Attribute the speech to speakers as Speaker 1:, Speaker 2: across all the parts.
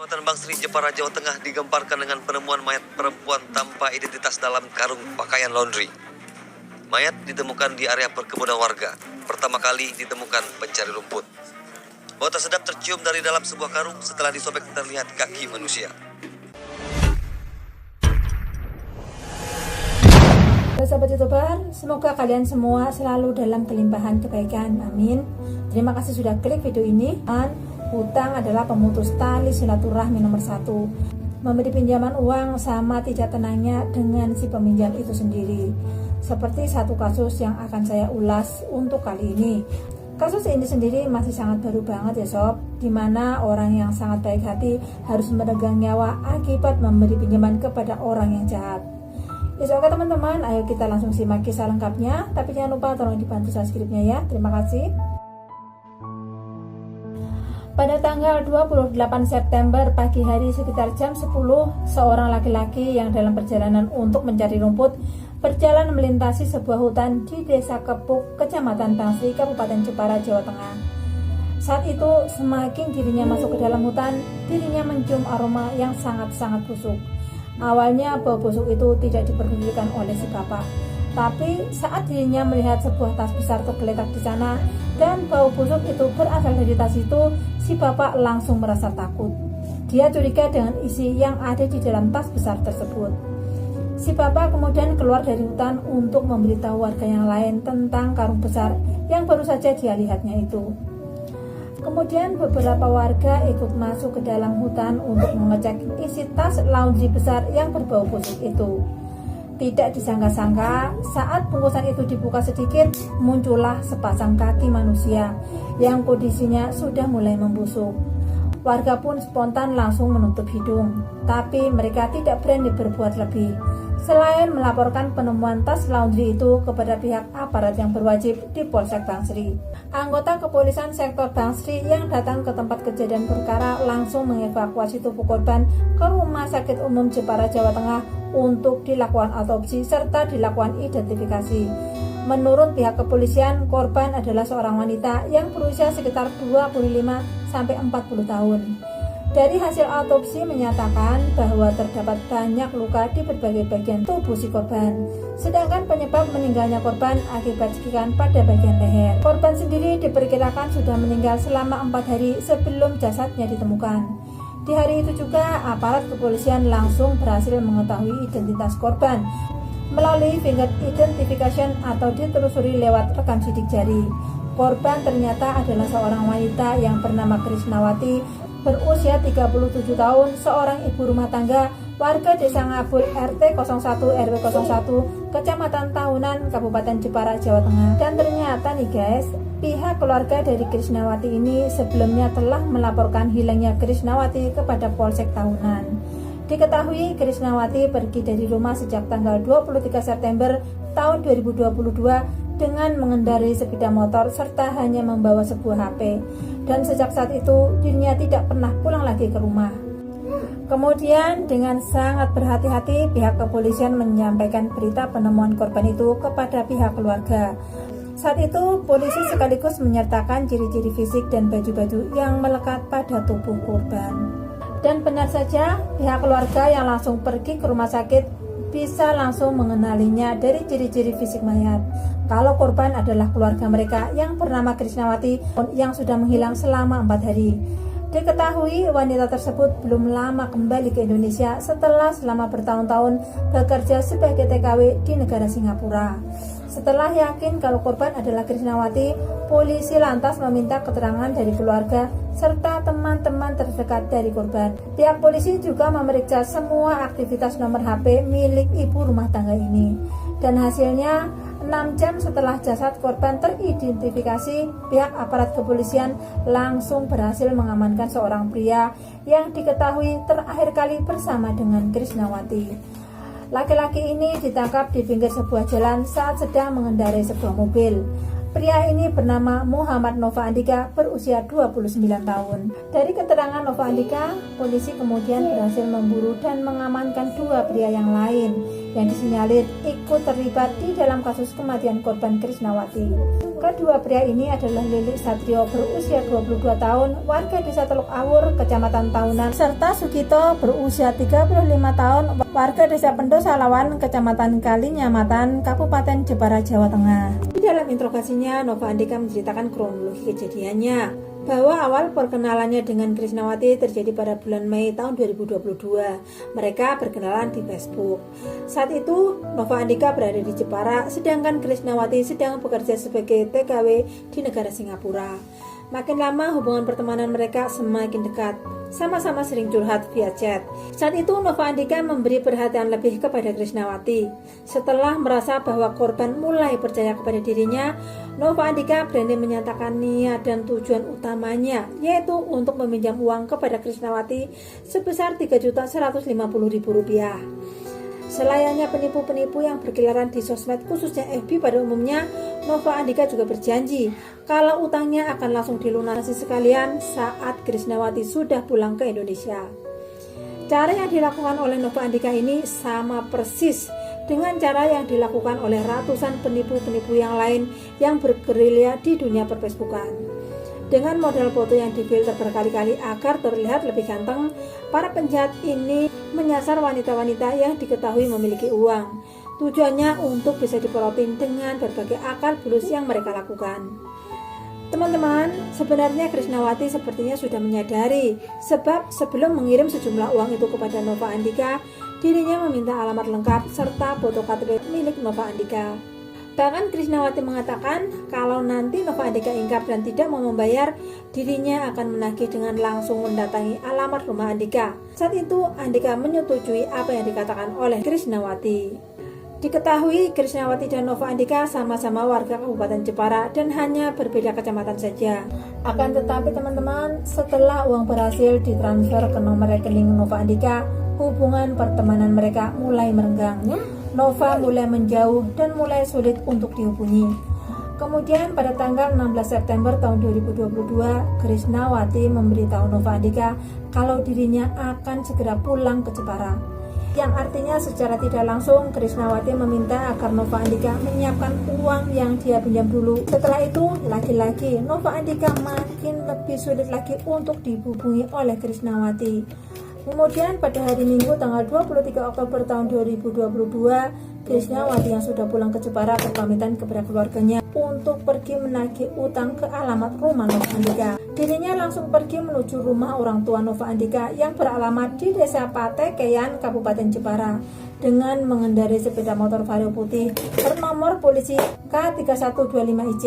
Speaker 1: Kecamatan Bangsri, Jepara, Jawa Tengah digemparkan dengan penemuan mayat perempuan tanpa identitas dalam karung pakaian laundry. Mayat ditemukan di area perkebunan warga. Pertama kali ditemukan pencari rumput. Bau tak sedap tercium dari dalam sebuah karung. Setelah disobek terlihat kaki manusia.
Speaker 2: Sahabat YouTuber, semoga kalian semua selalu dalam kelimpahan kebaikan. Amin. Terima kasih sudah klik video ini. Hutang adalah pemutus tali silaturahmi nomor 1. Memberi pinjaman uang sama tidak tenangnya dengan si peminjam itu sendiri. Seperti satu kasus yang akan saya ulas untuk kali ini. Kasus ini sendiri masih sangat baru banget ya sob, dimana orang yang sangat baik hati harus meregang nyawa akibat memberi pinjaman kepada orang yang jahat. Oke teman-teman, ayo kita langsung simak kisah lengkapnya. Tapi jangan lupa tolong dibantu subscribe-nya ya. Terima kasih. Pada tanggal 28 September pagi hari sekitar jam 10, seorang laki-laki yang dalam perjalanan untuk mencari rumput berjalan melintasi sebuah hutan di Desa Kepuk, Kecamatan Bangsri, Kabupaten Jepara, Jawa Tengah. Saat itu semakin dirinya masuk ke dalam hutan, dirinya mencium aroma yang sangat-sangat busuk. Awalnya bau busuk itu tidak diperdulikan oleh si bapak, tapi saat dirinya melihat sebuah tas besar tergeletak di sana dan bau busuk itu berasal dari tas itu, si bapak langsung merasa takut. Dia curiga dengan isi yang ada di dalam tas besar tersebut. Si bapak kemudian keluar dari hutan untuk memberitahu warga yang lain tentang karung besar yang baru saja dia lihatnya itu. Kemudian beberapa warga ikut masuk ke dalam hutan untuk mengecek isi tas laundry besar yang berbau busuk itu. Tidak disangka-sangka, saat bungkusan itu dibuka sedikit, muncullah sepasang kaki manusia yang kondisinya sudah mulai membusuk. Warga pun spontan langsung menutup hidung, tapi mereka tidak berani berbuat lebih selain melaporkan penemuan tas laundry itu kepada pihak aparat yang berwajib di Polsek Bangsri. Anggota kepolisian sektor Bangsri yang datang ke tempat kejadian perkara langsung mengevakuasi tubuh korban ke Rumah Sakit Umum Jepara, Jawa Tengah untuk dilakukan autopsi serta dilakukan identifikasi. Menurut pihak kepolisian, korban adalah seorang wanita yang berusia sekitar 25-40 tahun. Dari hasil autopsi menyatakan bahwa terdapat banyak luka di berbagai bagian tubuh si korban. Sedangkan penyebab meninggalnya korban akibat cekikan pada bagian leher. Korban sendiri diperkirakan sudah meninggal selama 4 hari sebelum jasadnya ditemukan. Di hari itu juga aparat kepolisian langsung berhasil mengetahui identitas korban melalui finger identification atau ditelusuri lewat rekam sidik jari. Korban ternyata adalah seorang wanita yang bernama Krisnawati, berusia 37 tahun, seorang ibu rumah tangga, warga Desa Ngabul RT 01 RW 01, Kecamatan Tahunan, Kabupaten Jepara, Jawa Tengah. Dan ternyata nih guys, pihak keluarga dari Krisnawati ini sebelumnya telah melaporkan hilangnya Krisnawati kepada Polsek Tahunan. Diketahui Krisnawati pergi dari rumah sejak tanggal 23 September tahun 2022 dengan mengendarai sepeda motor serta hanya membawa sebuah HP. Dan sejak saat itu dirinya tidak pernah pulang lagi ke rumah. Kemudian dengan sangat berhati-hati pihak kepolisian menyampaikan berita penemuan korban itu kepada pihak keluarga. Saat itu polisi sekaligus menyertakan ciri-ciri fisik dan baju-baju yang melekat pada tubuh korban. Dan benar saja pihak keluarga yang langsung pergi ke rumah sakit bisa langsung mengenalinya dari ciri-ciri fisik mayat. Kalau korban adalah keluarga mereka yang bernama Krisnawati yang sudah menghilang selama 4 hari. Diketahui wanita tersebut belum lama kembali ke Indonesia setelah selama bertahun-tahun bekerja sebagai TKW di negara Singapura. Setelah yakin kalau korban adalah Krisnawati, polisi lantas meminta keterangan dari keluarga serta teman-teman terdekat dari korban. Pihak polisi juga memeriksa semua aktivitas nomor HP milik ibu rumah tangga ini. Dan hasilnya 6 jam setelah jasad korban teridentifikasi, pihak aparat kepolisian langsung berhasil mengamankan seorang pria yang diketahui terakhir kali bersama dengan Krisnawati. Laki-laki ini ditangkap di pinggir sebuah jalan saat sedang mengendarai sebuah mobil. Pria ini bernama Muhammad Nova Andika, berusia 29 tahun. Dari keterangan Nova Andika, polisi kemudian berhasil memburu dan mengamankan dua pria yang lain yang disinyalir ikut terlibat di dalam kasus kematian korban Krisnawati. Kedua pria ini adalah Lilik Satrio, berusia 22 tahun, warga desa Teluk Awur, Kecamatan Taunan, serta Sugito, berusia 35 tahun, warga desa Pendosalawan, Kecamatan Kalinyamatan, Kabupaten Jepara, Jawa Tengah. Di dalam interogasinya, Nova Andika menceritakan kronologi kejadiannya, bahwa awal perkenalannya dengan Krisnawati terjadi pada bulan Mei tahun 2022. Mereka berkenalan di Facebook. Saat itu, Nova Andika berada di Jepara, sedangkan Krisnawati sedang bekerja sebagai TKW di negara Singapura. Makin lama hubungan pertemanan mereka semakin dekat. Sama-sama sering curhat via chat. Saat itu Nova Andika memberi perhatian lebih kepada Krisnawati. Setelah merasa bahwa korban mulai percaya kepada dirinya, Nova Andika berani menyatakan niat dan tujuan utamanya, yaitu untuk meminjam uang kepada Krisnawati sebesar Rp3.150.000. Selayaknya penipu-penipu yang berkeliaran di sosmed, khususnya FB pada umumnya, Nova Andika juga berjanji kalau utangnya akan langsung dilunasi sekalian saat Krisnawati sudah pulang ke Indonesia. Cara yang dilakukan oleh Nova Andika ini sama persis dengan cara yang dilakukan oleh ratusan penipu-penipu yang lain yang bergerilya di dunia perfacebookan. Dengan model foto yang difilter berkali-kali agar terlihat lebih ganteng, para penjahat ini menyasar wanita-wanita yang diketahui memiliki uang. Tujuannya untuk bisa diporotin dengan berbagai akal bulus yang mereka lakukan. Teman-teman, sebenarnya Krisnawati sepertinya sudah menyadari, sebab sebelum mengirim sejumlah uang itu kepada Nova Andika, dirinya meminta alamat lengkap serta foto KTP milik Nova Andika. Bahkan Krisnawati mengatakan kalau nanti Nova Andika ingkar dan tidak mau membayar, dirinya akan menagih dengan langsung mendatangi alamat rumah Andika. Saat itu Andika menyetujui apa yang dikatakan oleh Krisnawati. Diketahui Krisnawati dan Nova Andika sama-sama warga Kabupaten Jepara dan hanya berbeda kecamatan saja. Akan tetapi teman-teman, setelah uang berhasil ditransfer ke nomor rekening Nova Andika, hubungan pertemanan mereka mulai merenggang. Nova mulai menjauh dan mulai sulit untuk dihubungi. Kemudian pada tanggal 16 September tahun 2022, Krisnawati memberitahu Nova Andika kalau dirinya akan segera pulang ke Jepara. Yang artinya secara tidak langsung Krisnawati meminta agar Nova Andika menyiapkan uang yang dia pinjam dulu. Setelah itu, lagi-lagi Nova Andika makin lebih sulit lagi untuk dihubungi oleh Krisnawati. Kemudian pada hari Minggu tanggal 23 Oktober tahun 2022, Krisnawati yang sudah pulang ke Jepara berpamitan kepada keluarganya untuk pergi menagih utang ke alamat rumah Nova Andika. Dirinya langsung pergi menuju rumah orang tua Nova Andika yang beralamat di Desa Patekeyan, Kabupaten Jepara, dengan mengendarai sepeda motor Vario putih bernomor polisi K3125IC.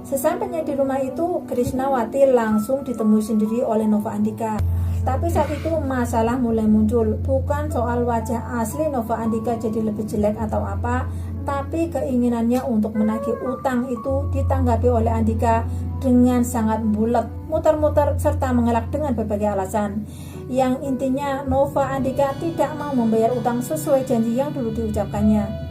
Speaker 2: Sesampainya di rumah itu, Krisnawati langsung ditemui sendiri oleh Nova Andika. Tapi saat itu masalah mulai muncul, bukan soal wajah asli Nova Andika jadi lebih jelek atau apa, tapi keinginannya untuk menagih utang itu ditanggapi oleh Andika dengan sangat bulat, muter-muter serta mengelak dengan berbagai alasan. Yang intinya Nova Andika tidak mau membayar utang sesuai janji yang dulu diucapkannya.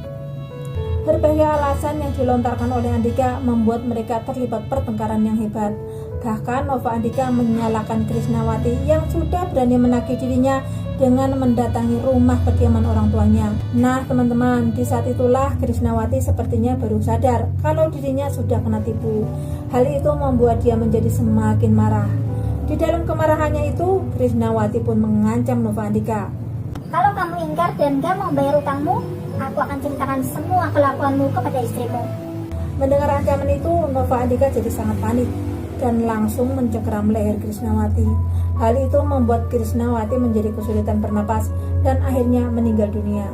Speaker 2: Berbagai alasan yang dilontarkan oleh Andika membuat mereka terlibat pertengkaran yang hebat. Bahkan Nova Andika menyalahkan Krisnawati yang sudah berani menagih dirinya dengan mendatangi rumah kediaman orang tuanya. Nah teman-teman, di saat itulah Krisnawati sepertinya baru sadar kalau dirinya sudah kena tipu. Hal itu membuat dia menjadi semakin marah. Di dalam kemarahannya itu, Krisnawati pun mengancam Nova Andika.
Speaker 3: Kalau kamu ingkar dan gak mau bayar utangmu, aku akan ceritakan semua kelakuanmu kepada istrimu.
Speaker 2: Mendengar ancaman itu, Nova Andika jadi sangat panik dan langsung mencengkeram leher Krisnawati. Hal itu membuat Krisnawati menjadi kesulitan bernapas dan akhirnya meninggal dunia.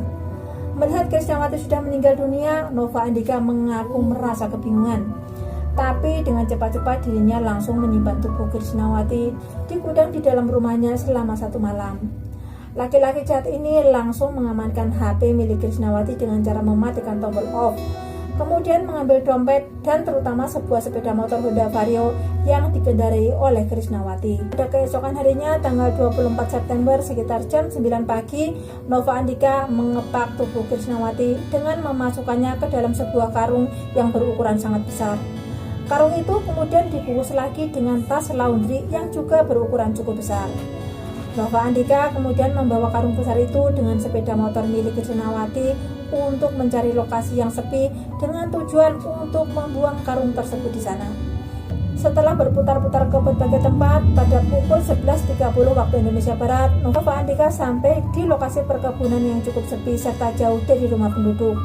Speaker 2: Melihat Krisnawati sudah meninggal dunia, Nova Andika mengaku merasa kebingungan. Tapi dengan cepat-cepat dirinya langsung menyimpan tubuh Krisnawati di gudang di dalam rumahnya selama 1 malam. Laki-laki jahat ini langsung mengamankan HP milik Krisnawati dengan cara mematikan tombol off. Kemudian mengambil dompet dan terutama sebuah sepeda motor Honda Vario yang dikendarai oleh Krisnawati. Pada keesokan harinya tanggal 24 September sekitar jam 9 pagi, Nova Andika mengepak tubuh Krisnawati dengan memasukkannya ke dalam sebuah karung yang berukuran sangat besar. Karung itu kemudian dibungkus lagi dengan tas laundry yang juga berukuran cukup besar. Nova Andika kemudian membawa karung besar itu dengan sepeda motor milik Krisnawati untuk mencari lokasi yang sepi dengan tujuan untuk membuang karung tersebut di sana. Setelah berputar-putar ke berbagai tempat, pada pukul 11.30 waktu Indonesia Barat, Nova Andika sampai di lokasi perkebunan yang cukup sepi serta jauh dari rumah penduduk,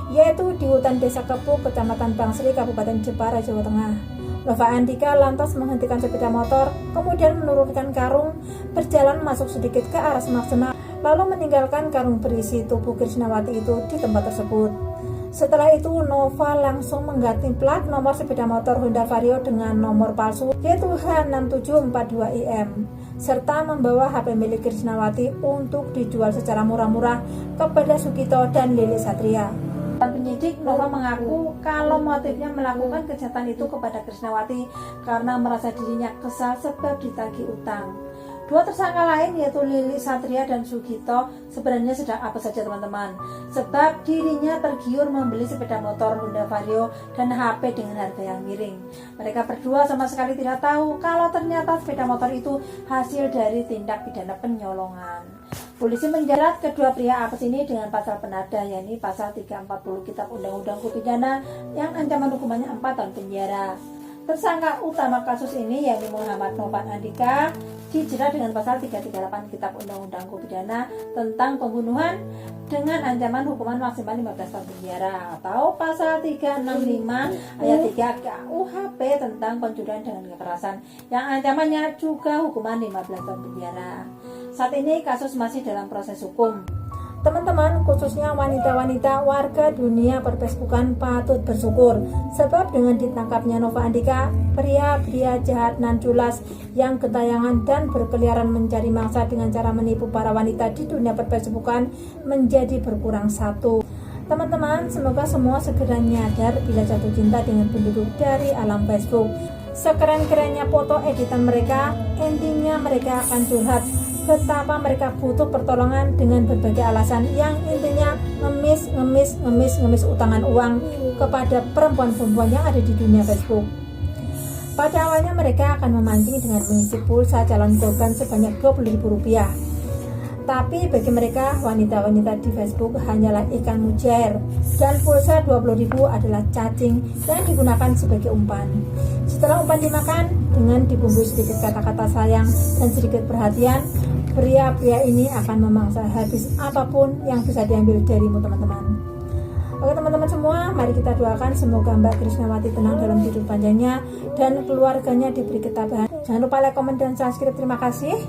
Speaker 2: yaitu di hutan Desa Kepu, Kecamatan Bangsri, Kabupaten Jepara, Jawa Tengah. Nova Andika lantas menghentikan sepeda motor, kemudian menurunkan karung, berjalan masuk sedikit ke arah semak-semak, lalu meninggalkan karung berisi tubuh Krisnawati itu di tempat tersebut. Setelah itu, Nova langsung mengganti plat nomor sepeda motor Honda Vario dengan nomor palsu, yaitu H6742IM, serta membawa HP milik Krisnawati untuk dijual secara murah-murah kepada Sugito dan Lili Satria. Penyidik, Nova mengaku kalau motifnya melakukan kejahatan itu kepada Krisnawati karena merasa dirinya kesal sebab ditagih utang. Dua tersangka lain yaitu Lili Satria dan Sugito sebenarnya sedang apa saja teman-teman, sebab dirinya tergiur membeli sepeda motor Honda Vario dan HP dengan harga yang miring. Mereka berdua sama sekali tidak tahu kalau ternyata sepeda motor itu hasil dari tindak pidana penyolongan. Polisi menjerat kedua pria apes ini dengan pasal penadah, yakni pasal 340 Kitab Undang-Undang Hukum Pidana yang ancaman hukumannya 4 tahun penjara. Tersangka utama kasus ini yakni Muhammad Nova Andika dijerat dengan pasal 338 Kitab Undang-Undang Hukum Pidana tentang pembunuhan dengan ancaman hukuman maksimal 15 tahun penjara, atau pasal 365 ayat 3 KUHP tentang pencurian dengan kekerasan yang ancamannya juga hukuman 15 tahun penjara. Saat ini kasus masih dalam proses hukum. Teman-teman, khususnya wanita-wanita warga dunia per-Facebookan patut bersyukur sebab dengan ditangkapnya Nova Andika, pria-pria jahat nan culas yang gentayangan dan berkeliaran mencari mangsa dengan cara menipu para wanita di dunia per-Facebookan menjadi berkurang satu. Teman-teman, semoga semua segera nyadar bila jatuh cinta dengan penduduk dari alam Facebook. Sekeren-kerennya foto editan mereka, endingnya mereka akan curhat betapa mereka butuh pertolongan dengan berbagai alasan yang intinya ngemis utangan uang kepada perempuan-perempuan yang ada di dunia Facebook. Pada awalnya mereka akan memancing dengan mengisi pulsa calon korban sebanyak Rp20.000. Tapi bagi mereka, wanita-wanita di Facebook hanyalah ikan mujair dan pulsa Rp20.000 adalah cacing yang digunakan sebagai umpan. Setelah umpan dimakan, dengan dibumbui sedikit kata-kata sayang dan sedikit perhatian, pria-pria ini akan memangsa habis apapun yang bisa diambil darimu, teman-teman. Oke teman-teman semua, mari kita doakan semoga Mbak Krisnawati tenang dalam hidup panjangnya dan keluarganya diberi ketabahan. Jangan lupa like, komen, dan subscribe. Terima kasih.